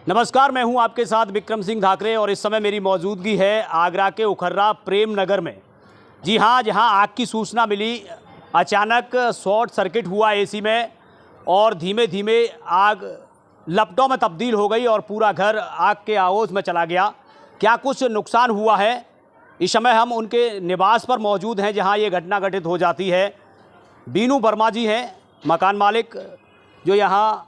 नमस्कार, मैं हूं आपके साथ विक्रम सिंह धाकरे और इस समय मेरी मौजूदगी है आगरा के उखर्रा प्रेम नगर में। जी हां, जहां आग की सूचना मिली, अचानक शॉर्ट सर्किट हुआ एसी में और धीमे धीमे आग लपटों में तब्दील हो गई और पूरा घर आग के आगोश में चला गया। क्या कुछ नुकसान हुआ है? इस समय हम उनके निवास पर मौजूद हैं जहां ये घटना घटित हो जाती है। बीनू वर्मा जी हैं मकान मालिक, जो यहाँ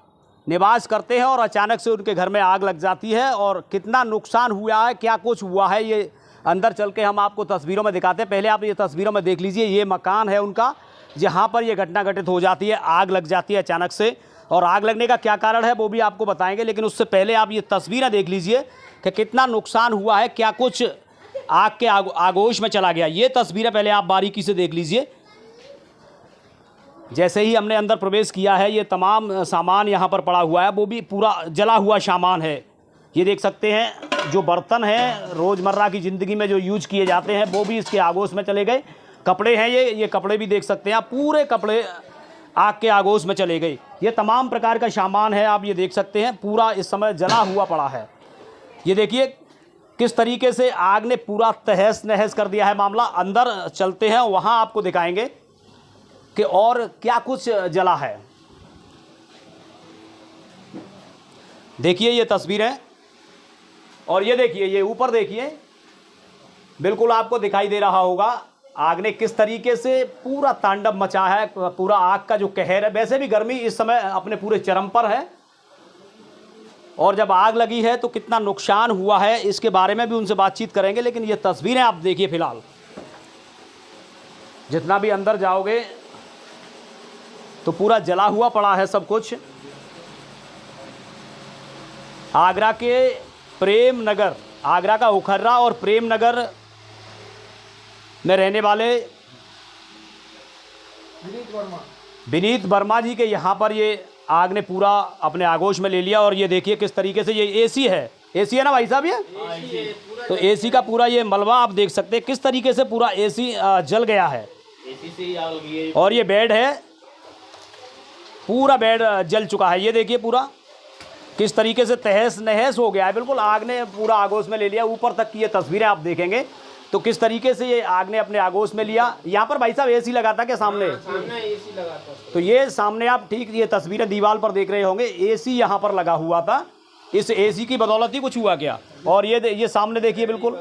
निवास करते हैं और अचानक से उनके घर में आग लग जाती है। और कितना नुकसान हुआ है, क्या कुछ हुआ है, ये अंदर चल के हम आपको तस्वीरों में दिखाते हैं। पहले आप ये तस्वीरों में देख लीजिए, ये मकान है उनका जहाँ पर ये घटना घटित हो जाती है, आग लग जाती है अचानक से। और आग लगने का क्या कारण है वो भी आपको बताएंगे, लेकिन उससे पहले आप ये तस्वीरें देख लीजिए कि कितना नुकसान हुआ है, क्या कुछ आग के आगोश में चला गया। ये तस्वीरें पहले आप बारीकी से देख लीजिए। जैसे ही हमने अंदर प्रवेश किया है, ये तमाम सामान यहाँ पर पड़ा हुआ है, वो भी पूरा जला हुआ सामान है। ये देख सकते हैं, जो बर्तन हैं रोज़मर्रा की ज़िंदगी में जो यूज किए जाते हैं वो भी इसके आगोश में चले गए। कपड़े हैं ये कपड़े भी देख सकते हैं आप, पूरे कपड़े आग के आगोश में चले गए। ये तमाम प्रकार का सामान है, आप ये देख सकते हैं, पूरा इस समय जला हुआ पड़ा है। ये देखिए किस तरीके से आग ने पूरा तहस नहस कर दिया है मामला। अंदर चलते हैं, वहाँ आपको दिखाएंगे कि और क्या कुछ जला है। देखिए ये तस्वीरें, और ये देखिए, ये ऊपर देखिए, बिल्कुल आपको दिखाई दे रहा होगा आग ने किस तरीके से पूरा तांडव मचा है, पूरा आग का जो कहर है। वैसे भी गर्मी इस समय अपने पूरे चरम पर है, और जब आग लगी है तो कितना नुकसान हुआ है इसके बारे में भी उनसे बातचीत करेंगे। लेकिन ये तस्वीरें आप देखिए, फिलहाल जितना भी अंदर जाओगे तो पूरा जला हुआ पड़ा है सब कुछ। आगरा के प्रेम नगर, आगरा का उखर्रा और प्रेम नगर में रहने वाले विनीत वर्मा जी के यहाँ पर ये आग ने पूरा अपने आगोश में ले लिया। और ये देखिए किस तरीके से, ये एसी है ना भाई साहब, ये तो एसी का पूरा ये मलबा आप देख सकते हैं किस तरीके से पूरा एसी जल गया है। एसी से ही आग लगी है। और ये बेड है, पूरा बेड जल चुका है। ये देखिए पूरा किस तरीके से तहस नहस हो गया है, बिल्कुल आग ने पूरा आगोश में ले लिया। ऊपर तक की ये तस्वीरें आप देखेंगे तो किस तरीके से ये आग ने अपने आगोश में लिया। यहाँ पर भाई साहब एसी लगा था क्या सामने? एसी लगा था। तो ये सामने आप ठीक ये तस्वीरें दीवार पर देख रहे होंगे, एसी यहाँ पर लगा हुआ था। इस एसी की बदौलत ही कुछ हुआ क्या? और ये सामने देखिए, बिल्कुल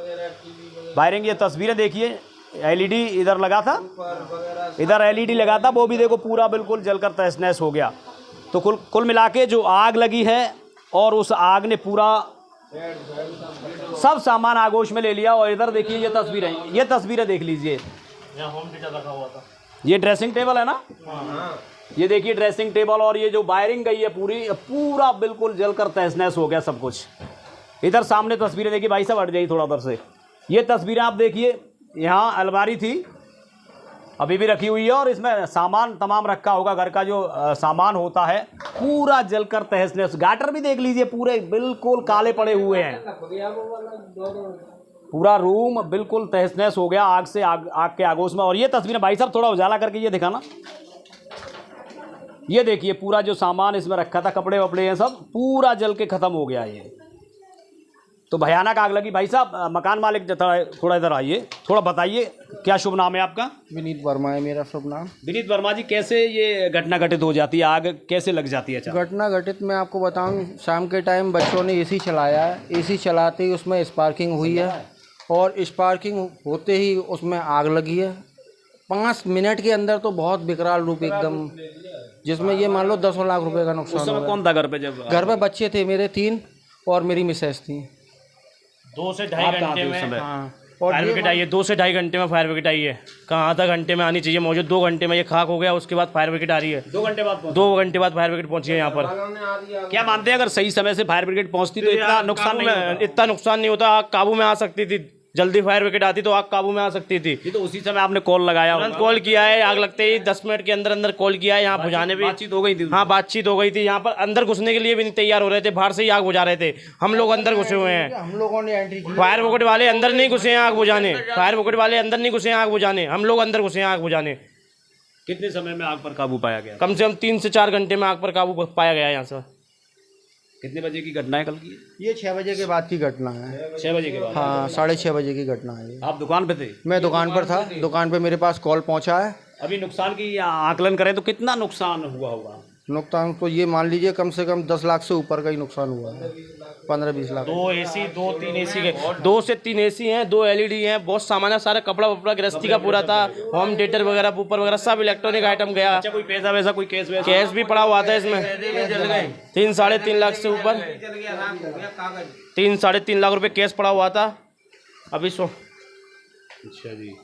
वायरिंग, ये तस्वीरें देखिए, एलईडी इधर लगा था, इधर एलईडी लगा था, वो भी देखो पूरा बिल्कुल जलकर तहस नहस हो गया। तो कुल मिला के जो आग लगी है, और उस आग ने पूरा सब सामान आगोश में ले लिया। और इधर देखिए ये तस्वीरें देख लीजिए, होम थिएटर रखा हुआ था, ये ड्रेसिंग टेबल है ना, ये देखिए ड्रेसिंग टेबल, और ये जो वायरिंग गई है पूरा बिल्कुल जलकर तहस नहस हो गया सब कुछ। इधर सामने तस्वीरें देखिए, भाई साहब हट जाइए थोड़ा उधर से। ये तस्वीरें आप देखिए, यहाँ अलमारी थी, अभी भी रखी हुई है, और इसमें सामान तमाम रखा होगा, घर का जो सामान होता है, पूरा जलकर तहस नहस। गाटर भी देख लीजिए, पूरे बिल्कुल काले पड़े हुए हैं, पूरा रूम बिल्कुल तहस नहस हो गया आग से, आग के आगोश में। और ये तस्वीरें भाई साहब थोड़ा उजाला करके ये दिखाना, ये देखिए पूरा जो सामान इसमें रखा था, कपड़े वपड़े हैं, सब पूरा जल के ख़त्म हो गया। ये तो भयानक आग लगी। भाई साहब मकान मालिक थोड़ा इधर आइए, थोड़ा बताइए क्या शुभ नाम है आपका? विनीत वर्मा है मेरा शुभ नाम। विनीत वर्मा जी, कैसे ये घटना घटित हो जाती है, आग कैसे लग जाती है? घटना घटित मैं आपको बताऊं, शाम के टाइम बच्चों ने एसी चलाया है, एसी चलाते ही उसमें स्पार्किंग हुई है, और स्पार्किंग होते ही उसमें आग लगी है। 5 मिनट के अंदर तो बहुत विकराल रूप एकदम, जिसमें ये मान लो 10 लाख रुपए का नुकसान हुआ। कौन था घर पे? जब घर पे बच्चे थे मेरे 3 और मेरी मिसेस थी। 2 से ढाई घंटे में फायर ब्रिगेड आई है। 2 से ढाई घंटे में फायर ब्रिगेड आई है। कहाँ आधा घंटे में आनी चाहिए, मौजूद 2 घंटे में ये खाक हो गया, उसके बाद फायर ब्रिगेड आ रही है। 2 घंटे बाद 2 घंटे बाद फायर ब्रिगेड पहुंची है यहाँ पर। क्या मानते हैं, अगर सही समय से फायर ब्रिगेड पहुंचती तो इतना नुकसान नहीं होता, आग काबू में आ सकती थी। जल्दी फायर ब्रिगेड आती तो आग काबू में आ सकती थी। ये तो उसी समय आपने कॉल लगाया, कॉल किया है, आग लगते ही 10 मिनट के अंदर अंदर कॉल किया है। यहाँ बुझाने भी बातचीत हो गई थी। हाँ, बातचीत हो गई थी। यहाँ पर अंदर घुसने के लिए भी नहीं तैयार हो रहे थे, बाहर से ही आग बुझा रहे थे। हम लोग अंदर घुसे हुए हैं, हम लोगों ने एंट्री की। फायर ब्रिगेड वाले अंदर नहीं घुसे हैं आग बुझाने, फायर ब्रिगेड वाले अंदर नहीं घुसे हैं आग बुझाने, हम लोग अंदर घुसे हैं आग बुझाने। कितने समय में आग पर काबू पाया गया? कम से कम 3 से 4 घंटे में आग पर काबू पाया गया यहाँ से। कितने बजे की घटना है कल की? ये 6 बजे के बाद की घटना है। 6 बजे के बाद? हाँ, 6:30 बजे की घटना है ये। आप दुकान पे थे? मैं दुकान पर था, दुकान पे मेरे पास कॉल पहुंचा है। अभी नुकसान की आकलन करें तो कितना नुकसान हुआ होगा? नुकसान तो ये मान लीजिए कम से कम 10 लाख से ऊपर का ही नुकसान हुआ है, 15-20 लाख। 2 AC 2-3 AC के 2 से 3 AC हैं, 2 LED हैं, बहुत सामान है, सारा कपड़ा वपड़ा गृहस्थी का पूरा था, होम थिएटर वगैरह ऊपर वगैरह सब इलेक्ट्रॉनिक आइटम गया। अच्छा, कोई पैसा वैसा कोई केस वैसा? कैश भी पड़ा हुआ था इसमें 3-3.5 लाख से ऊपर, 3-3.5 लाख रुपए कैश पड़ा हुआ था अभी। अच्छा जी।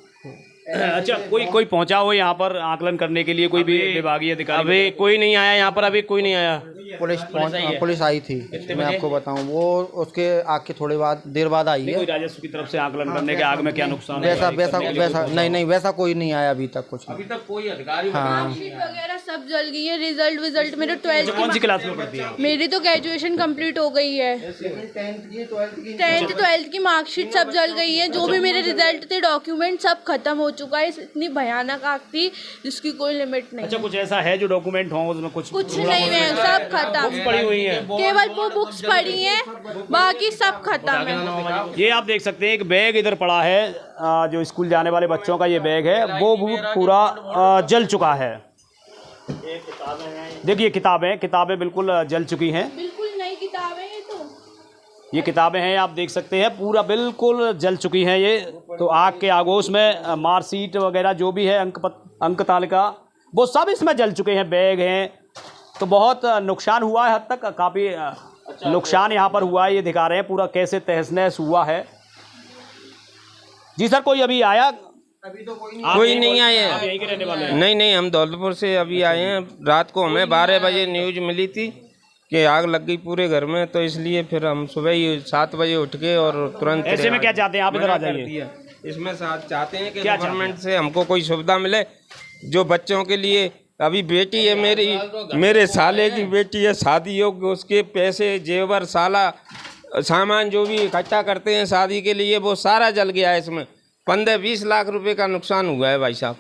अच्छा, कोई पहुंचा हो यहाँ पर आकलन करने के लिए? कोई भी विभागीय अधिकारी? अभी कोई नहीं आया यहाँ पर, अभी कोई नहीं आया। पुलिस आई थी, मैं आपको बताऊं, वो उसके आग के थोड़ी देर बाद आई है। कोई राजस्व की तरफ से आकलन करने के आग में क्या नुकसान वैसा नहीं, वैसा कोई नहीं आया अभी तक, कुछ अभी तक कोई अधिकारी मार्कशीट वगैरह सब जल गई है। रिजल्ट मेरे 12th कौन सी क्लास में पढ़ती है? मेरी तो ग्रेजुएशन कंप्लीट हो गई है। 10th 12th की मार्कशीट सब जल गई है। जो भी मेरे रिजल्ट थे, डॉक्यूमेंट सब खत्म हो चुका है। इतनी भयानक आग थी जिसकी कोई लिमिट नहीं। अच्छा, कुछ ऐसा है जो डॉक्यूमेंट हो उसमें? कुछ नहीं है, सब खत्म पड़ी हुई है, केवल वो बुक्स पड़ी हैं, बाकी सब खत्म है। ये आप देख सकते हैं, एक बैग इधर पड़ा है, जो स्कूल जाने वाले बच्चों का ये बैग है, वो पूरा जल चुका है। देखिए किताबें बिल्कुल जल चुकी हैं। बिल्कुल नई किताबें हैं। ये किताबें हैं, आप देख सकते हैं, पूरा बिल्कुल जल चुकी हैं ये। तो आग के आगोश में मार्कशीट वगैरह जो भी है, अंक तालिका, वो सब इसमें जल चुके हैं। बैग हैं, तो बहुत नुकसान हुआ है, हद तक काफ़ी नुकसान यहाँ पर हुआ है। ये दिखा रहे हैं पूरा कैसे तहस नहस हुआ है। जी सर, कोई अभी आया? अभी तो कोई नहीं आए आप यहीं के रहने वाले हैं? नहीं, हम दौलतपुर से अभी आए हैं। रात को हमें 12 बजे न्यूज मिली थी कि आग लग गई पूरे घर में, तो इसलिए फिर हम सुबह ही 7 बजे उठ के और तुरंत। ऐसे में क्या चाहते हैं आप? इधर आ जाइए। इसमें चाहते हैं कि गवर्नमेंट से हमको कोई सुविधा मिले, जो बच्चों के लिए। अभी बेटी है मेरे साले की बेटी है, शादी योग्य, उसके पैसे जेवर साला सामान जो भी इकट्ठा करते हैं शादी के लिए, वो सारा जल गया है। इसमें 15-20 लाख रुपए का नुकसान हुआ है भाई साहब।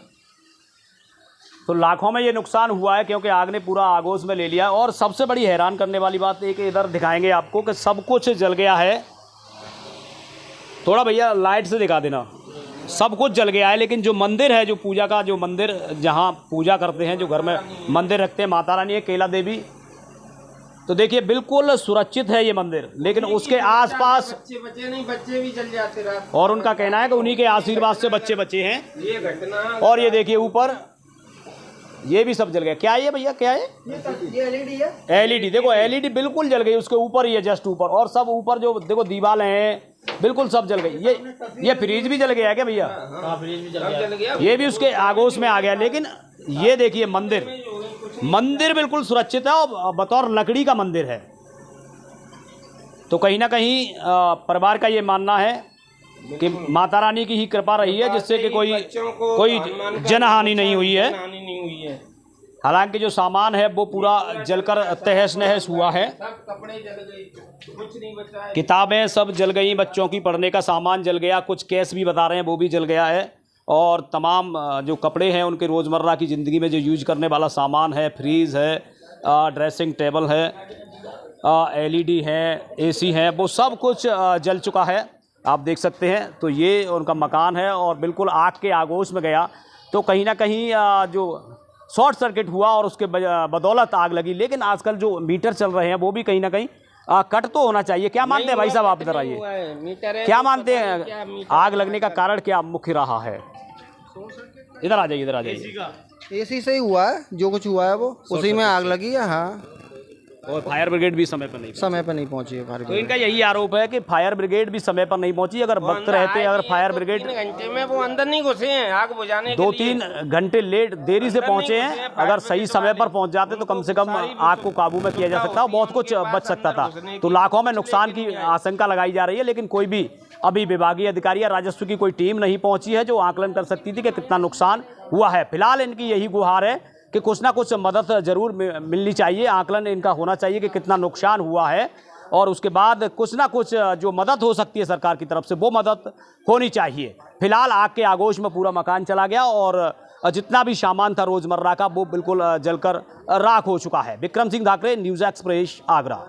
तो लाखों में ये नुकसान हुआ है, क्योंकि आग ने पूरा आगोश में ले लिया। और सबसे बड़ी हैरान करने वाली बात एक इधर दिखाएंगे आपको कि सब कुछ जल गया है। थोड़ा भैया लाइट से दिखा देना। सब कुछ जल गया है, लेकिन जो मंदिर है, जो पूजा का जो मंदिर, जहाँ पूजा करते हैं, जो घर में मंदिर रखते हैं, माता रानी है, केला देवी, तो देखिए बिल्कुल सुरक्षित है ये मंदिर, लेकिन उसके आसपास बच्चे भी चल जाते रात। और उनका कहना है कि उन्हीं के आशीर्वाद से बच्चे बचे हैं। ये घटना, और ये देखिए ऊपर ये भी सब जल गया। क्या है ये भैया, क्या है ये LED है। LED, देखो LED बिल्कुल जल गई, उसके ऊपर ही है, जस्ट ऊपर। और सब ऊपर जो देखो दीवारें हैं, बिल्कुल सब जल गई। ये फ्रिज भी जल गया है क्या भैया? हाँ, फ्रिज भी जल गया। ये भी उसके आगोश में आ गया। लेकिन ये देखिए मंदिर बिल्कुल सुरक्षित है और बतौर लकड़ी का मंदिर है। तो कहीं ना कहीं परिवार का ये मानना है कि माता रानी की ही कृपा रही है, जिससे कि कोई जनहानि नहीं हुई है। हालांकि जो सामान है वो पूरा जलकर तहस नहस हुआ है। कपड़े जल गए, कुछ नहीं बचा है। किताबें सब जल गई, बच्चों की पढ़ने का सामान जल गया, कुछ केस भी बता रहे हैं वो भी जल गया है। और तमाम जो कपड़े हैं, उनके रोज़मर्रा की ज़िंदगी में जो यूज करने वाला सामान है, फ्रीज़ है, ड्रेसिंग टेबल है, LED है, AC है, वो सब कुछ जल चुका है, आप देख सकते हैं। तो ये उनका मकान है और बिल्कुल आग के आगोश में गया। तो कहीं ना कहीं जो शॉर्ट सर्किट हुआ और उसके बदौलत आग लगी। लेकिन आजकल जो मीटर चल रहे हैं वो भी कहीं ना कहीं कट तो होना चाहिए। क्या मानते हैं भाई साहब, आप इधर आइए। क्या मानते हैं आग लगने का कारण क्या मुख्य रहा है? इधर आ जाइए। AC से ही हुआ है, जो कुछ हुआ है वो उसी में आग लगी है। हाँ, और फायर ब्रिगेड भी समय पर नहीं पहुंची है। तो इनका यही आरोप है कि फायर ब्रिगेड भी समय पर नहीं पहुंची। अगर वक्त रहते, अगर फायर ब्रिगेड 3 घंटे में वो अंदर नहीं घुसे हैं आग बुझाने के लिए। 2-3 घंटे देरी से पहुंचे हैं। अगर सही समय पर पहुंच जाते तो कम से कम आग को काबू में किया जा सकता है, बहुत कुछ बच सकता था। तो लाखों में नुकसान की आशंका लगाई जा रही है, लेकिन कोई भी अभी विभागीय अधिकारी या राजस्व की कोई टीम नहीं पहुंची है जो आकलन कर सकती थी कि कितना नुकसान हुआ है। फिलहाल इनकी यही गुहार है कि कुछ ना कुछ मदद जरूर मिलनी चाहिए, आकलन इनका होना चाहिए कि कितना नुकसान हुआ है, और उसके बाद कुछ ना कुछ जो मदद हो सकती है सरकार की तरफ से वो मदद होनी चाहिए। फिलहाल आग के आगोश में पूरा मकान चला गया और जितना भी सामान था रोजमर्रा का वो बिल्कुल जलकर राख हो चुका है। Vikram Singh Dhakre, news express, Agra.